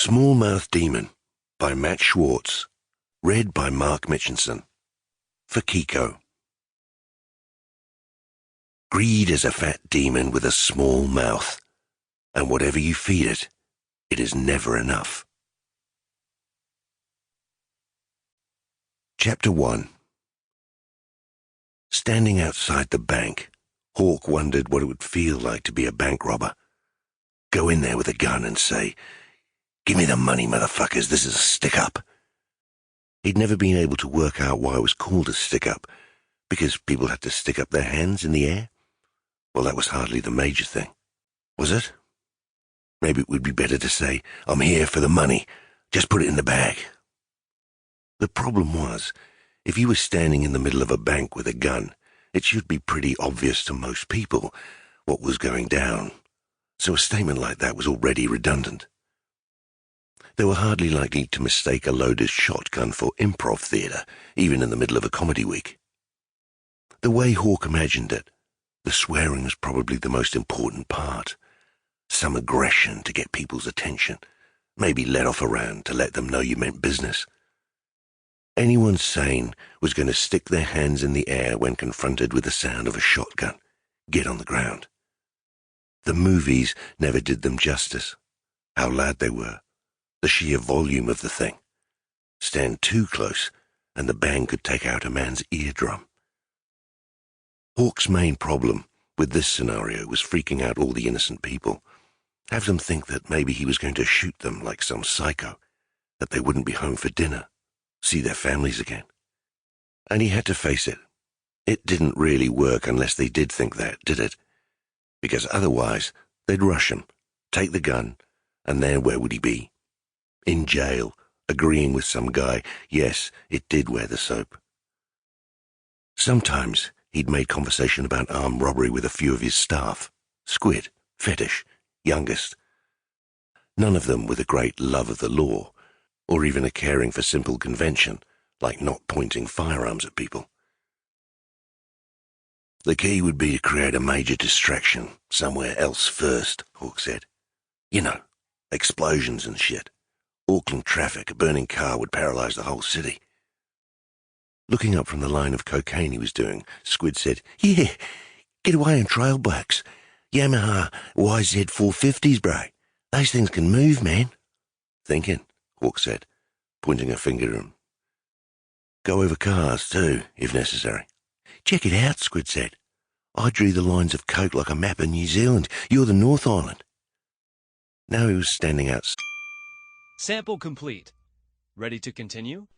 Smallmouth Demon by Matt Zwartz. Read by Mark Mitchinson. FOCXI. Greed is a fat demon with a small mouth, and whatever you feed it, it is never enough. Chapter 1. Standing outside the bank, Hawk wondered what it would feel like to be a bank robber. Go in there with a gun and say, "Give me the money, motherfuckers, this is a stick-up." He'd never been able to work out why it was called a stick-up, because people had to stick up their hands in the air. Well, that was hardly the major thing. Was it? Maybe it would be better to say, "I'm here for the money, just put it in the bag." The problem was, if you were standing in the middle of a bank with a gun, it should be pretty obvious to most people what was going down, so a statement like that was already redundant. They were hardly likely to mistake a loaded shotgun for improv theatre, even in the middle of a comedy week. The way Hawk imagined it, the swearing was probably the most important part. Some aggression to get people's attention, maybe let off a round to let them know you meant business. Anyone sane was going to stick their hands in the air when confronted with the sound of a shotgun, get on the ground. The movies never did them justice. How loud they were, the sheer volume of the thing. Stand too close, and the bang could take out a man's eardrum. Hawk's main problem with this scenario was freaking out all the innocent people, have them think that maybe he was going to shoot them like some psycho, that they wouldn't be home for dinner, see their families again. And he had to face it. It didn't really work unless they did think that, did it? Because otherwise, they'd rush him, take the gun, and then where would he be? In jail, agreeing with some guy, yes, it did wear the soap. Sometimes he'd made conversation about armed robbery with a few of his staff. Squid, Fetish, Youngest. None of them with a great love of the law, or even a caring for simple convention, like not pointing firearms at people. "The key would be to create a major distraction somewhere else first," Hawk said. "You know, explosions and shit. Auckland traffic, a burning car would paralyze the whole city." Looking up from the line of cocaine he was doing, Squid said, "Yeah, get away on trail bikes. Yamaha YZ450s, bro. Those things can move, man." "Thinking," Hawk said, pointing a finger at him. "Go over cars, too, if necessary." "Check it out," Squid said. "I drew the lines of coke like a map of New Zealand. You're the North Island." Now he was standing outside. Sample complete. Ready to continue?